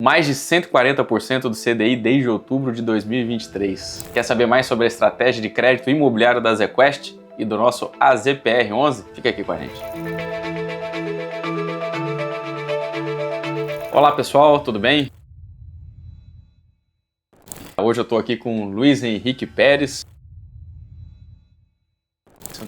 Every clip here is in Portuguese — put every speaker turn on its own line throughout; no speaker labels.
Mais de 140% do CDI desde outubro de 2023. Quer saber mais sobre a estratégia de crédito imobiliário da ZQuest e do nosso AZPR11? Fica aqui com a gente. Olá pessoal, tudo bem? Hoje eu estou aqui com o Luiz Henrique Pérez,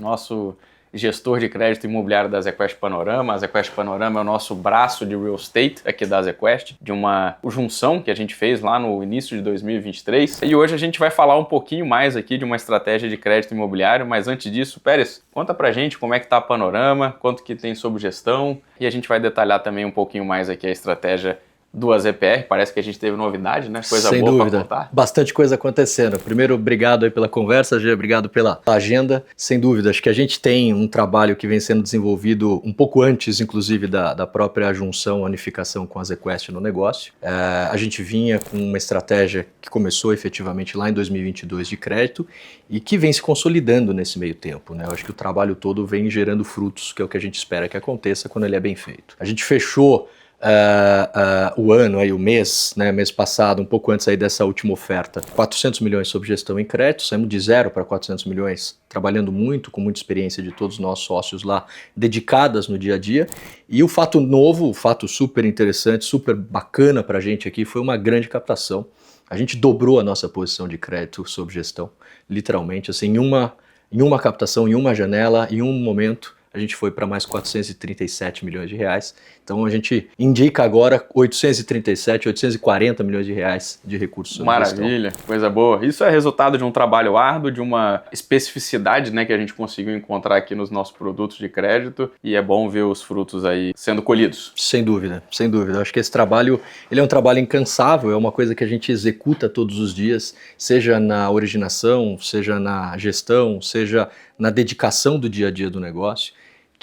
nosso gestor de crédito imobiliário da ZQuest Panorama. A ZQuest Panorama é o nosso braço de real estate aqui da ZQuest, de uma junção que a gente fez lá no início de 2023. E hoje a gente vai falar um pouquinho mais aqui de uma estratégia de crédito imobiliário, mas antes disso, Pérez, conta pra gente como é que tá a Panorama, quanto que tem sobre gestão, e a gente vai detalhar também um pouquinho mais aqui a estratégia do AZPR. Parece que a gente teve novidade, né? Coisa
Sem
boa
dúvida.
Pra contar.
Bastante coisa acontecendo. Primeiro, obrigado aí pela conversa, Gê, obrigado pela agenda. Sem dúvida, acho que a gente tem um trabalho que vem sendo desenvolvido um pouco antes, inclusive, da própria junção, unificação com a ZQuest no negócio. A gente vinha com uma estratégia que começou efetivamente lá em 2022 de crédito e que vem se consolidando nesse meio tempo, né? Eu acho que o trabalho todo vem gerando frutos, que é o que a gente espera que aconteça quando ele é bem feito. A gente fechou o ano, aí, o mês, né, mês passado, um pouco antes aí dessa última oferta, 400 milhões sob gestão em crédito, saímos de 0 para 400 milhões, trabalhando muito, com muita experiência de todos os nossos sócios lá, dedicadas no dia a dia. E o fato novo, o fato super interessante, super bacana para a gente aqui, foi uma grande captação. A gente dobrou a nossa posição de crédito sob gestão, literalmente, assim, em uma captação, em uma janela, em um momento, a gente foi para mais 437 milhões de reais. Então a gente indica agora 837, 840 milhões de reais de recursos sob gestão.
Maravilha, coisa boa. Isso é resultado de um trabalho árduo, de uma especificidade, né, que a gente conseguiu encontrar aqui nos nossos produtos de crédito, e é bom ver os frutos aí sendo colhidos.
Sem dúvida, sem dúvida. Eu acho que esse trabalho, ele é um trabalho incansável, é uma coisa que a gente executa todos os dias, seja na originação, seja na gestão, seja na dedicação do dia a dia do negócio,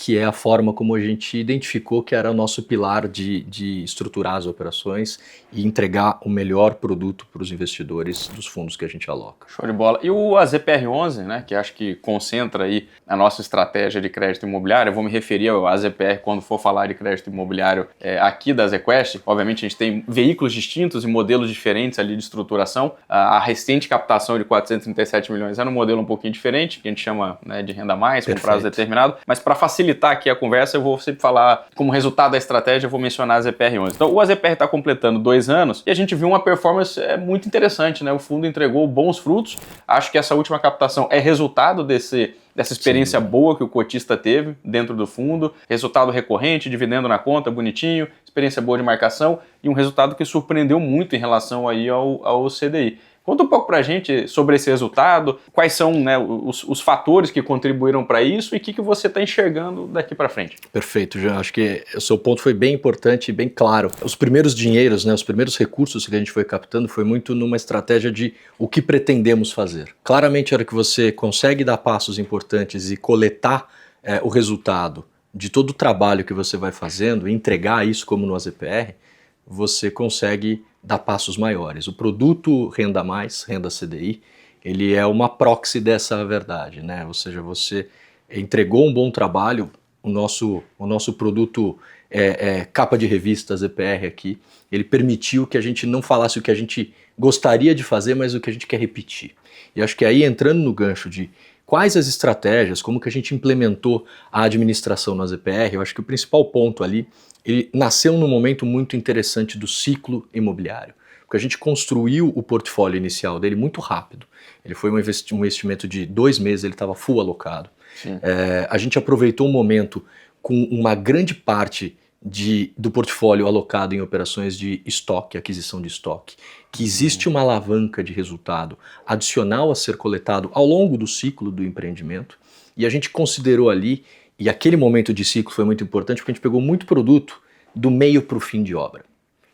que é a forma como a gente identificou que era o nosso pilar de estruturar as operações e entregar o melhor produto para os investidores dos fundos que a gente aloca.
Show de bola. E o AZPR11, né, que acho que concentra aí a nossa estratégia de crédito imobiliário, eu vou me referir ao AZPR quando for falar de crédito imobiliário aqui da ZQuest. Obviamente a gente tem veículos distintos e modelos diferentes ali de estruturação. A recente captação de 437 milhões era um modelo um pouquinho diferente, que a gente chama, né, de renda mais, com prazo determinado, mas para facilitar aqui a conversa, eu vou sempre falar, como resultado da estratégia, eu vou mencionar a ZPR11. Então, o AZPR está completando 2 anos e a gente viu uma performance muito interessante, né? O fundo entregou bons frutos. Acho que essa última captação é resultado dessa experiência boa que o cotista teve dentro do fundo, resultado recorrente, dividendo na conta, bonitinho, experiência boa de marcação e um resultado que surpreendeu muito em relação aí ao CDI. Conta um pouco pra gente sobre esse resultado, quais são, né, os fatores que contribuíram para isso e o que você está enxergando daqui para frente.
Perfeito, Jean. Acho que o seu ponto foi bem importante e bem claro. Os primeiros dinheiros, né, os primeiros recursos que a gente foi captando foi muito numa estratégia de o que pretendemos fazer. Claramente, a hora que você consegue dar passos importantes e coletar o resultado de todo o trabalho que você vai fazendo e entregar isso como no AZPR, você consegue dar passos maiores. O produto Renda Mais, Renda CDI, ele é uma proxy dessa verdade, né? Ou seja, você entregou um bom trabalho, o nosso produto capa de revista ZPR aqui, ele permitiu que a gente não falasse o que a gente gostaria de fazer, mas o que a gente quer repetir. E acho que aí, entrando no gancho de quais as estratégias, como que a gente implementou a administração no AZPR, eu acho que o principal ponto ali, ele nasceu num momento muito interessante do ciclo imobiliário, porque a gente construiu o portfólio inicial dele muito rápido. Ele foi um investimento de 2 meses, ele estava full alocado. A gente aproveitou um momento com uma grande parte do portfólio alocado em operações de estoque, aquisição de estoque, que existe uma alavanca de resultado adicional a ser coletado ao longo do ciclo do empreendimento, e a gente considerou ali, e aquele momento de ciclo foi muito importante porque a gente pegou muito produto do meio para o fim de obra.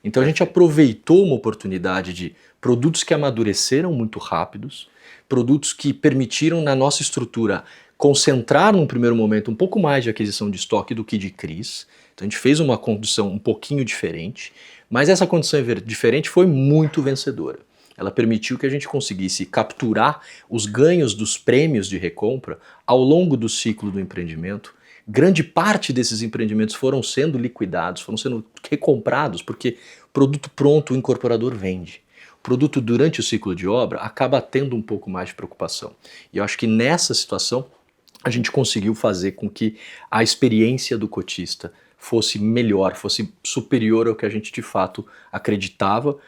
Então a gente aproveitou uma oportunidade de produtos que amadureceram muito rápidos, produtos que permitiram na nossa estrutura concentrar num primeiro momento um pouco mais de aquisição de estoque do que de CRIs. Então a gente fez uma condição um pouquinho diferente, mas essa condição diferente foi muito vencedora. Ela permitiu que a gente conseguisse capturar os ganhos dos prêmios de recompra ao longo do ciclo do empreendimento, grande parte desses empreendimentos foram sendo liquidados, foram sendo recomprados, porque produto pronto o incorporador vende. Produto durante o ciclo de obra acaba tendo um pouco mais de preocupação. E eu acho que nessa situação a gente conseguiu fazer com que a experiência do cotista fosse melhor, fosse superior ao que a gente de fato acreditava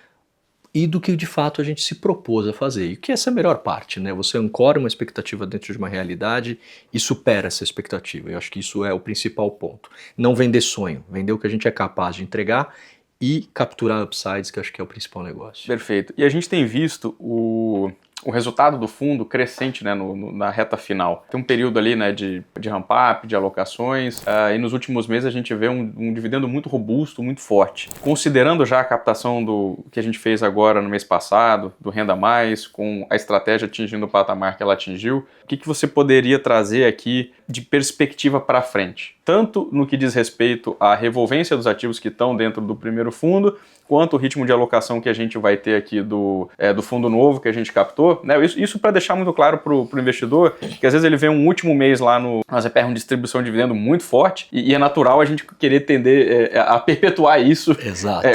e do que de fato a gente se propôs a fazer. E que essa é a melhor parte, né? Você ancora uma expectativa dentro de uma realidade e supera essa expectativa. Eu acho que isso é o principal ponto. Não vender sonho, vender o que a gente é capaz de entregar e capturar upsides, que eu acho que é o principal negócio.
Perfeito. E a gente tem visto o resultado do fundo crescente, né, na reta final. Tem um período ali, né, de ramp-up, de alocações, e nos últimos meses a gente vê um dividendo muito robusto, muito forte. Considerando já a captação do que a gente fez agora no mês passado, do Renda Mais, com a estratégia atingindo o patamar que ela atingiu, o que você poderia trazer aqui de perspectiva para frente? Tanto no que diz respeito à revolvência dos ativos que estão dentro do primeiro fundo, quanto o ritmo de alocação que a gente vai ter aqui do fundo novo que a gente captou, né? Isso para deixar muito claro para o investidor, que às vezes ele vê um último mês lá no AZPR, uma distribuição de dividendo muito forte, e é natural a gente querer tender a perpetuar isso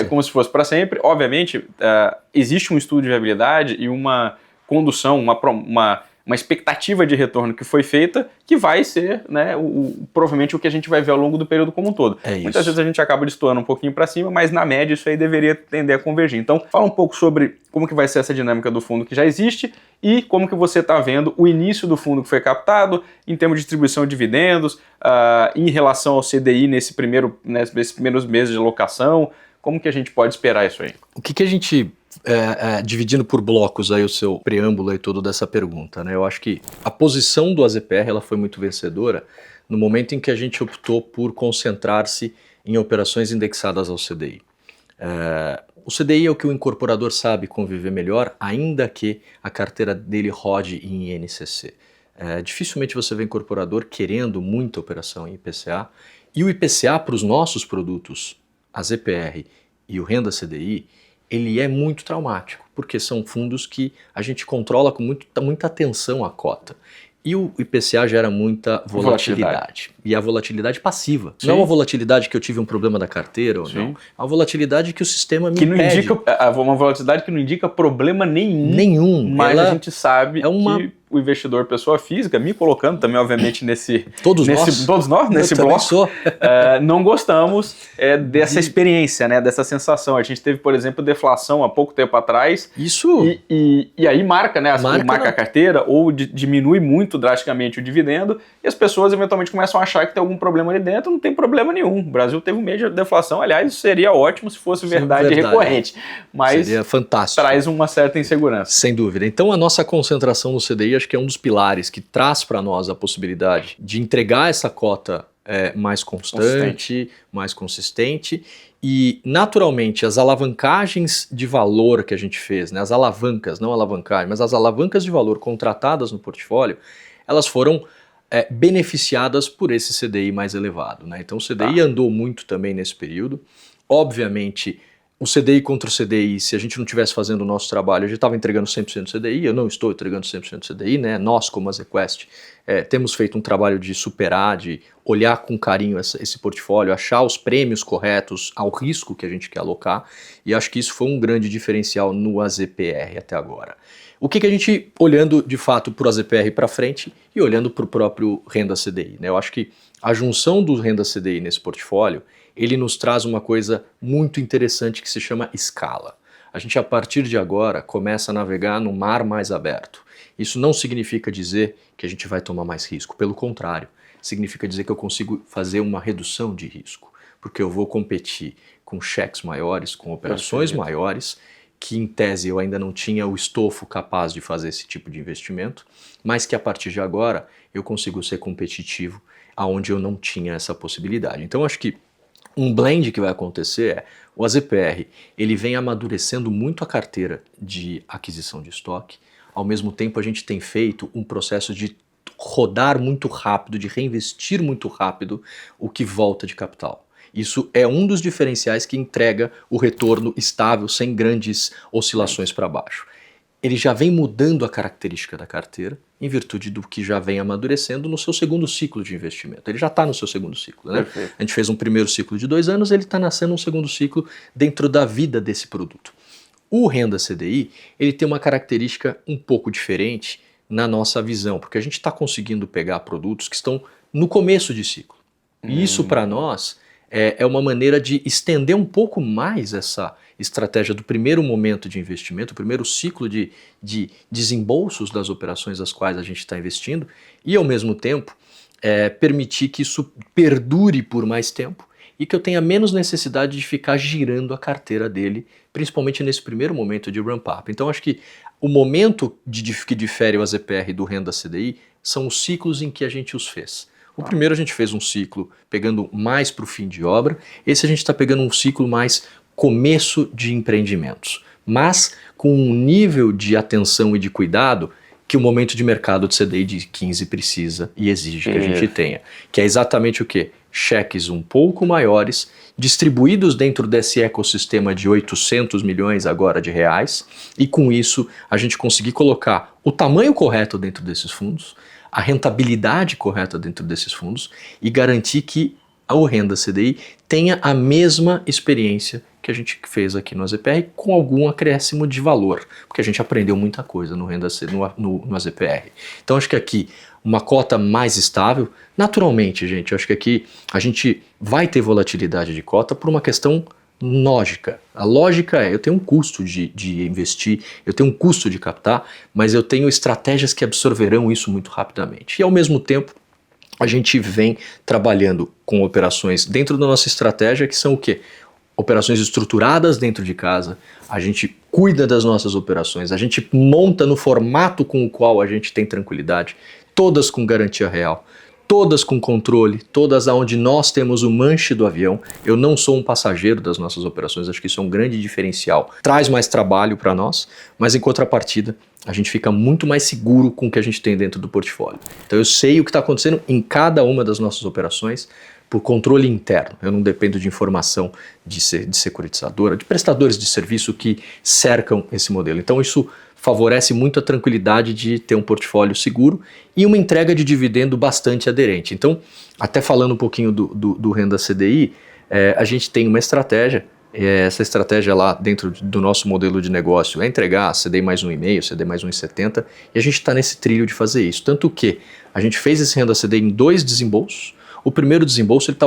como se fosse para sempre. Obviamente, existe um estudo de viabilidade e uma condução, uma expectativa de retorno que foi feita, que vai ser, né, provavelmente o que a gente vai ver ao longo do período como um todo. Muitas vezes a gente acaba destoando um pouquinho para cima, mas na média isso aí deveria tender a convergir. Então, fala um pouco sobre como que vai ser essa dinâmica do fundo que já existe e como que você está vendo o início do fundo que foi captado em termos de distribuição de dividendos, em relação ao CDI nesses primeiros meses de alocação. Como que a gente pode esperar isso aí?
O que a gente... dividindo por blocos aí o seu preâmbulo e todo dessa pergunta, né? Eu acho que a posição do AZPR ela foi muito vencedora no momento em que a gente optou por concentrar-se em operações indexadas ao CDI. O CDI é o que o incorporador sabe conviver melhor, ainda que a carteira dele rode em INCC. Dificilmente você vê incorporador querendo muita operação em IPCA, e o IPCA para os nossos produtos, AZPR e o Renda CDI, ele é muito traumático, porque são fundos que a gente controla com muita atenção a cota. E o IPCA gera muita volatilidade. E a volatilidade passiva. Sim. Não é uma volatilidade que eu tive um problema da carteira ou não. É uma volatilidade que o sistema me impede.
Uma volatilidade que não indica problema nenhum. Mas a gente sabe que o investidor, pessoa física, me colocando também, obviamente, todos nós nesse bloco, não gostamos dessa experiência, né, dessa sensação. A gente teve, por exemplo, deflação há pouco tempo atrás.
Isso.
E aí marca a carteira ou diminui muito drasticamente o dividendo e as pessoas eventualmente começam a achar que tem algum problema ali dentro. Não tem problema nenhum. O Brasil teve um mês de deflação. Aliás, isso seria ótimo se fosse verdade recorrente. Mas
seria fantástico.
Traz uma certa insegurança.
Sem dúvida. Então a nossa concentração no CDI acho que é um dos pilares que traz para nós a possibilidade de entregar essa cota mais constante, mais consistente. E, naturalmente, as alavancagens de valor que a gente fez, né, as alavancas, não alavancagem, mas as alavancas de valor contratadas no portfólio, elas foram beneficiadas por esse CDI mais elevado, né? Então o CDI andou muito também nesse período. Obviamente, o CDI contra o CDI, se a gente não estivesse fazendo o nosso trabalho, a gente estava entregando 100% do CDI, eu não estou entregando 100% do CDI, né? Nós, como a ZQuest, temos feito um trabalho de superar, de olhar com carinho esse portfólio, achar os prêmios corretos ao risco que a gente quer alocar, e acho que isso foi um grande diferencial no AZPR até agora. O que a gente, olhando de fato para o AZPR para frente e olhando para o próprio Renda CDI, né? Eu acho que a junção do Renda CDI nesse portfólio, ele nos traz uma coisa muito interessante que se chama escala. A gente, a partir de agora, começa a navegar num mar mais aberto. Isso não significa dizer que a gente vai tomar mais risco, pelo contrário, significa dizer que eu consigo fazer uma redução de risco, porque eu vou competir com cheques maiores, com operações maiores, que em tese eu ainda não tinha o estofo capaz de fazer esse tipo de investimento, mas que a partir de agora eu consigo ser competitivo aonde eu não tinha essa possibilidade. Então acho que um blend que vai acontecer o AZPR, ele vem amadurecendo muito a carteira de aquisição de estoque, ao mesmo tempo a gente tem feito um processo de rodar muito rápido, de reinvestir muito rápido o que volta de capital. Isso é um dos diferenciais que entrega o retorno estável, sem grandes oscilações para baixo. ele já vem mudando a característica da carteira em virtude do que já vem amadurecendo no seu segundo ciclo de investimento. Ele já está no seu segundo ciclo, né?
Perfeito.
A gente fez um primeiro ciclo de 2 anos, ele está nascendo um segundo ciclo dentro da vida desse produto. O Renda CDI, ele tem uma característica um pouco diferente na nossa visão, porque a gente está conseguindo pegar produtos que estão no começo de ciclo. E isso para nós é uma maneira de estender um pouco mais essa estratégia do primeiro momento de investimento, o primeiro ciclo de desembolsos das operações das quais a gente está investindo e ao mesmo tempo permitir que isso perdure por mais tempo e que eu tenha menos necessidade de ficar girando a carteira dele, principalmente nesse primeiro momento de ramp-up. Então acho que o momento que difere o AZPR do Renda CDI são os ciclos em que a gente os fez. O primeiro a gente fez um ciclo pegando mais para o fim de obra, esse a gente está pegando um ciclo mais começo de empreendimentos, mas com um nível de atenção e de cuidado que o momento de mercado de CDI de 15 precisa e exige que a gente tenha, que é exatamente o quê? Cheques um pouco maiores, distribuídos dentro desse ecossistema de 800 milhões agora de reais, e com isso a gente conseguir colocar o tamanho correto dentro desses fundos, a rentabilidade correta dentro desses fundos e garantir que o Renda CDI tenha a mesma experiência que a gente fez aqui no AZPR com algum acréscimo de valor, porque a gente aprendeu muita coisa no AZPR. Então acho que aqui uma cota mais estável, naturalmente, gente, acho que aqui a gente vai ter volatilidade de cota por uma questão lógica. A lógica é, eu tenho um custo de investir, eu tenho um custo de captar, mas eu tenho estratégias que absorverão isso muito rapidamente. E ao mesmo tempo, a gente vem trabalhando com operações dentro da nossa estratégia que são o quê? Operações estruturadas dentro de casa, a gente cuida das nossas operações, a gente monta no formato com o qual a gente tem tranquilidade, todas com garantia real, todas com controle, todas onde nós temos o manche do avião. Eu não sou um passageiro das nossas operações, acho que isso é um grande diferencial. Traz mais trabalho para nós, mas em contrapartida, a gente fica muito mais seguro com o que a gente tem dentro do portfólio. Então eu sei o que está acontecendo em cada uma das nossas operações por controle interno. Eu não dependo de informação de securitizadora, de prestadores de serviço que cercam esse modelo. Então isso favorece muito a tranquilidade de ter um portfólio seguro e uma entrega de dividendo bastante aderente. Então, até falando um pouquinho do Renda CDI, a gente tem uma estratégia, essa estratégia lá dentro do nosso modelo de negócio é entregar CDI mais 1,5, CDI mais 1,70, e a gente está nesse trilho de fazer isso. Tanto que a gente fez esse Renda CDI em 2 desembolsos. O primeiro desembolso está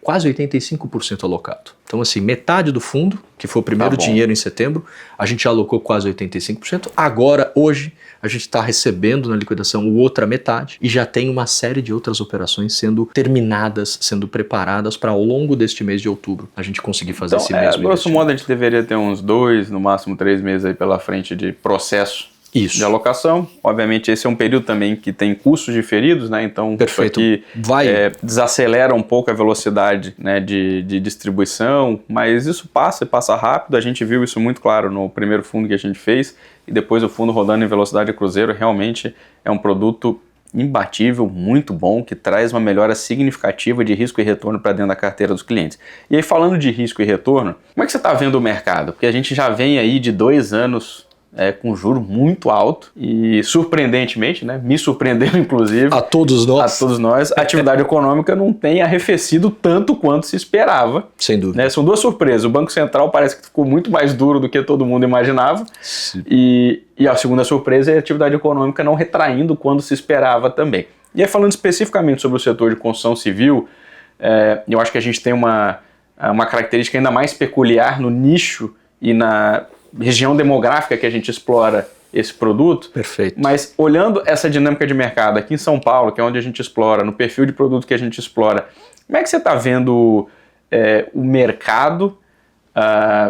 quase 85% alocado. Então assim, metade do fundo, que foi o primeiro dinheiro em setembro, a gente já alocou quase 85%. Agora, hoje, a gente está recebendo na liquidação outra metade e já tem uma série de outras operações sendo terminadas, sendo preparadas para ao longo deste mês de outubro a gente conseguir fazer esse mesmo
grosso modo, a gente deveria ter uns 2, no máximo 3 meses aí pela frente de processo.
Isso.
De alocação. Obviamente esse é um período também que tem custos diferidos, né? Então
perfeito.
Isso aqui desacelera um pouco a velocidade, né, de distribuição, mas isso passa rápido. A gente viu isso muito claro no primeiro fundo que a gente fez e depois o fundo rodando em velocidade cruzeiro. Realmente é um produto imbatível, muito bom, que traz uma melhora significativa de risco e retorno para dentro da carteira dos clientes. E aí falando de risco e retorno, como é que você está vendo o mercado? Porque a gente já vem aí de 2 anos com juro muito alto e surpreendentemente, né, me surpreendeu inclusive
a todos nós,
a atividade econômica não tem arrefecido tanto quanto se esperava.
Sem dúvida.
Né? São 2 surpresas. O Banco Central parece que ficou muito mais duro do que todo mundo imaginava. E a segunda surpresa é a atividade econômica não retraindo quando se esperava também. E aí falando especificamente sobre o setor de construção civil, eu acho que a gente tem uma característica ainda mais peculiar no nicho e na região demográfica que a gente explora esse produto.
Perfeito.
Mas olhando essa dinâmica de mercado aqui em São Paulo, que é onde a gente explora, no perfil de produto que a gente explora, como é que você está vendo o mercado,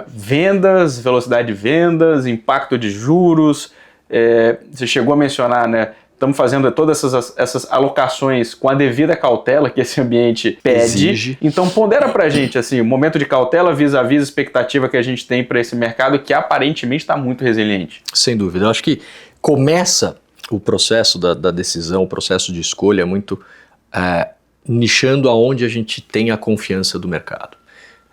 vendas, velocidade de vendas, impacto de juros? Você chegou a mencionar, né? Estamos fazendo todas essas alocações com a devida cautela que esse ambiente pede.
Exige.
Então pondera pra gente assim, o momento de cautela vis-à-vis a expectativa que a gente tem para esse mercado que aparentemente está muito resiliente.
Sem dúvida. Eu acho que começa o processo da decisão, o processo de escolha muito nichando aonde a gente tem a confiança do mercado.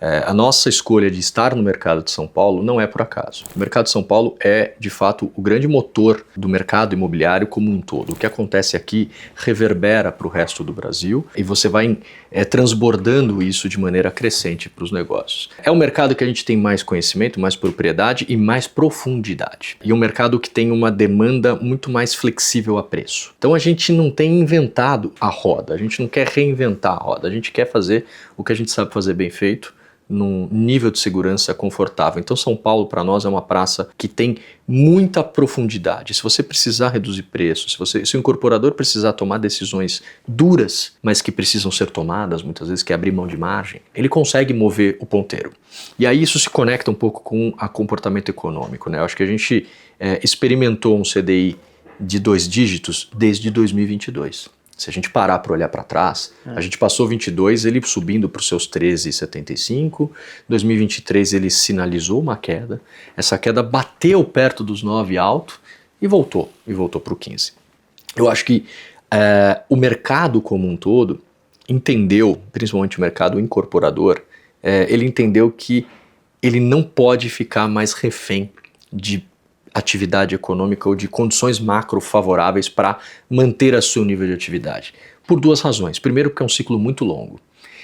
A nossa escolha de estar no mercado de São Paulo não é por acaso. O mercado de São Paulo é, de fato, o grande motor do mercado imobiliário como um todo. O que acontece aqui reverbera para o resto do Brasil e você vai transbordando isso de maneira crescente para os negócios. É um mercado que a gente tem mais conhecimento, mais propriedade e mais profundidade. E um mercado que tem uma demanda muito mais flexível a preço. Então a gente não tem inventado a roda, a gente não quer reinventar a roda, a gente quer fazer o que a gente sabe fazer bem feito, num nível de segurança confortável. Então São Paulo para nós é uma praça que tem muita profundidade. Se você precisar reduzir preços, se o incorporador precisar tomar decisões duras, mas que precisam ser tomadas, muitas vezes que é abrir mão de margem, ele consegue mover o ponteiro. E aí isso se conecta um pouco com o comportamento econômico, né? Eu acho que a gente experimentou um CDI de 2 dígitos desde 2022. Se a gente parar para olhar para trás, a gente passou 22, ele subindo para os seus 13,75, 2023 ele sinalizou uma queda, essa queda bateu perto dos 9 alto e voltou para o 15. Eu acho que o mercado como um todo entendeu, principalmente o mercado incorporador, ele entendeu que ele não pode ficar mais refém de atividade econômica ou de condições macro favoráveis para manter o seu nível de atividade. Por 2 razões. Primeiro, porque é um ciclo muito longo.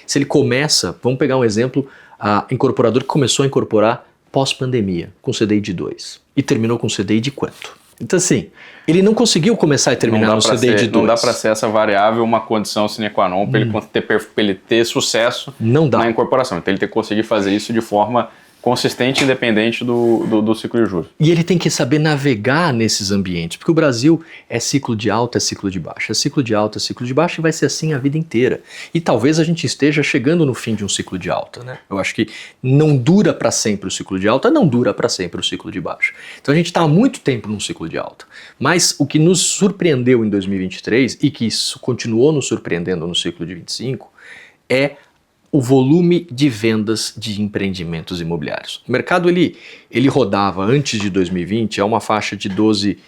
Se ele começa, vamos pegar um exemplo, a incorporador que começou a incorporar pós-pandemia, com CDI de 2, e terminou com CDI de quanto? Então assim, ele não conseguiu começar e terminar no CDI de 2.
Não dá para ser essa variável uma condição sine qua non para ele ter sucesso na incorporação. Então ele tem que conseguir fazer isso de forma consistente, independente do ciclo de juros.
E ele tem que saber navegar nesses ambientes, porque o Brasil é ciclo de alta, é ciclo de baixa, é ciclo de alta, é ciclo de baixa e vai ser assim a vida inteira. E talvez a gente esteja chegando no fim de um ciclo de alta, né? Eu acho que não dura para sempre o ciclo de alta, não dura para sempre o ciclo de baixa. Então a gente está há muito tempo num ciclo de alta. Mas o que nos surpreendeu em 2023 e que isso continuou nos surpreendendo no ciclo de 25 é o volume de vendas de empreendimentos imobiliários. O mercado ele rodava antes de 2020 a uma faixa de 14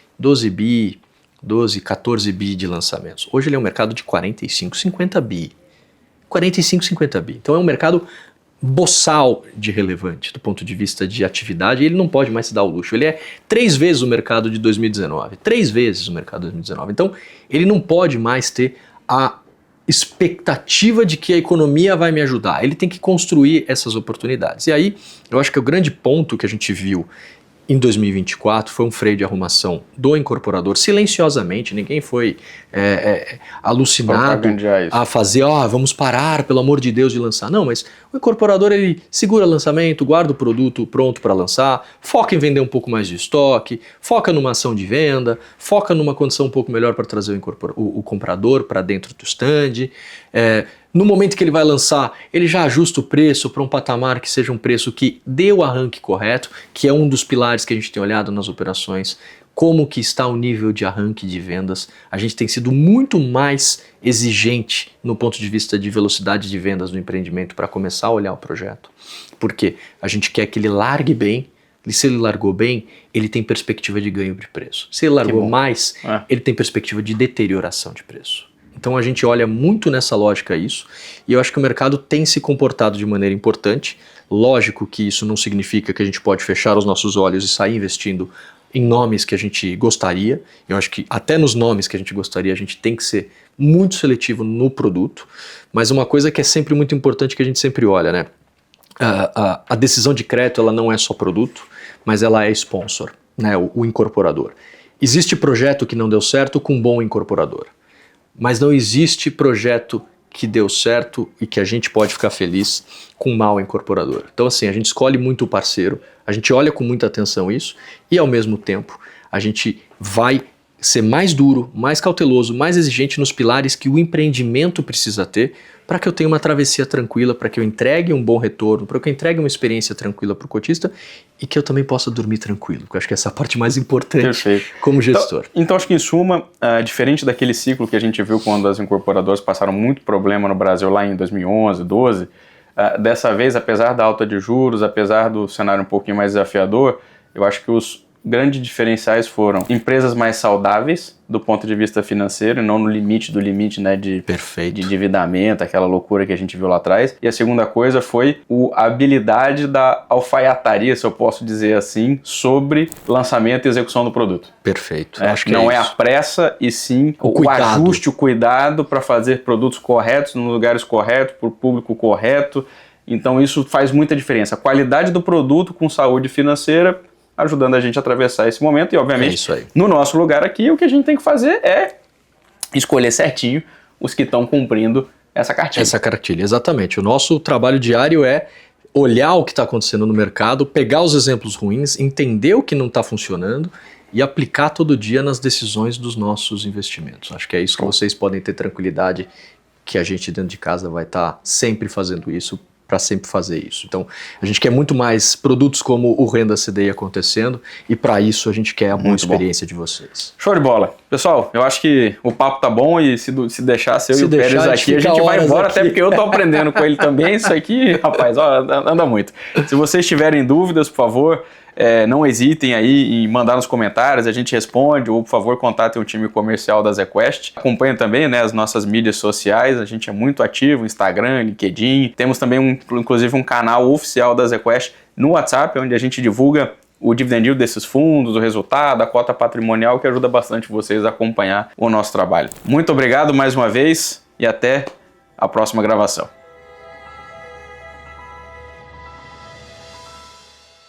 bi de lançamentos. Hoje ele é um mercado de 45, 50 bi. 45, 50 bi. Então é um mercado boçal de relevante do ponto de vista de atividade e ele não pode mais se dar o luxo. Ele é 3 vezes o mercado de 2019. 3 vezes o mercado de 2019. Então ele não pode mais ter a expectativa de que a economia vai me ajudar. Ele tem que construir essas oportunidades. E aí, eu acho que o grande ponto que a gente viu em 2024 foi um freio de arrumação do incorporador, silenciosamente, ninguém foi alucinado a fazer, vamos parar, pelo amor de Deus, de lançar. Não, mas o incorporador ele segura lançamento, guarda o produto pronto para lançar, foca em vender um pouco mais de estoque, foca numa ação de venda, foca numa condição um pouco melhor para trazer o comprador para dentro do stand. No momento que ele vai lançar, ele já ajusta o preço para um patamar que seja um preço que dê o arranque correto, que é um dos pilares que a gente tem olhado nas operações, como que está o nível de arranque de vendas. A gente tem sido muito mais exigente no ponto de vista de velocidade de vendas do empreendimento para começar a olhar o projeto. Porque a gente quer que ele largue bem, e se ele largou bem, ele tem perspectiva de ganho de preço. Se ele largou mais, ele tem perspectiva de deterioração de preço. Então a gente olha muito nessa lógica isso, e eu acho que o mercado tem se comportado de maneira importante. Lógico que isso não significa que a gente pode fechar os nossos olhos e sair investindo em nomes que a gente gostaria. Eu acho que até nos nomes que a gente gostaria a gente tem que ser muito seletivo no produto, mas uma coisa que é sempre muito importante que a gente sempre olha, né? A decisão de crédito ela não é só produto, mas ela é sponsor, né? O incorporador. Existe projeto que não deu certo com um bom incorporador. Mas não existe projeto que deu certo e que a gente pode ficar feliz com um mau incorporador. Então assim, a gente escolhe muito o parceiro, a gente olha com muita atenção isso e ao mesmo tempo a gente vai ser mais duro, mais cauteloso, mais exigente nos pilares que o empreendimento precisa ter para que eu tenha uma travessia tranquila, para que eu entregue um bom retorno, para que eu entregue uma experiência tranquila para o cotista e que eu também possa dormir tranquilo, porque eu acho que essa é a parte mais importante como gestor.
Então acho que em suma, diferente daquele ciclo que a gente viu quando as incorporadoras passaram muito problema no Brasil lá em 2011, 12, dessa vez, apesar da alta de juros, apesar do cenário um pouquinho mais desafiador, eu acho que grandes diferenciais foram empresas mais saudáveis do ponto de vista financeiro, não no limite do limite, né, de endividamento, aquela loucura que a gente viu lá atrás. E a segunda coisa foi a habilidade da alfaiataria, se eu posso dizer assim, sobre lançamento e execução do produto.
Perfeito.
Acho que não é a pressa, e sim o ajuste, o cuidado para fazer produtos corretos, nos lugares corretos, para o público correto. Então isso faz muita diferença. A qualidade do produto com saúde financeira, ajudando a gente a atravessar esse momento. E, obviamente, no nosso lugar aqui, o que a gente tem que fazer é escolher certinho os que estão cumprindo essa cartilha.
Essa cartilha, exatamente. O nosso trabalho diário é olhar o que está acontecendo no mercado, pegar os exemplos ruins, entender o que não está funcionando e aplicar todo dia nas decisões dos nossos investimentos. Acho que é isso que vocês podem ter tranquilidade, que a gente dentro de casa vai estar sempre fazendo isso, para sempre fazer isso. Então, a gente quer muito mais produtos como o Renda CDI acontecendo, e para isso a gente quer a boa experiência de vocês.
Show de bola. Pessoal, eu acho que o papo tá bom, e se deixar eu e o Pérez aqui, a gente vai embora, até porque eu tô aprendendo com ele também. Isso aqui, rapaz, ó, anda muito. Se vocês tiverem dúvidas, por favor, não hesitem aí em mandar nos comentários, a gente responde, ou por favor contatem o time comercial da ZQuest. Acompanhem também, né, as nossas mídias sociais, a gente é muito ativo, Instagram, LinkedIn. Temos também inclusive um canal oficial da ZQuest no WhatsApp, onde a gente divulga o dividend yield desses fundos, o resultado, a cota patrimonial, que ajuda bastante vocês a acompanhar o nosso trabalho. Muito obrigado mais uma vez e até a próxima gravação.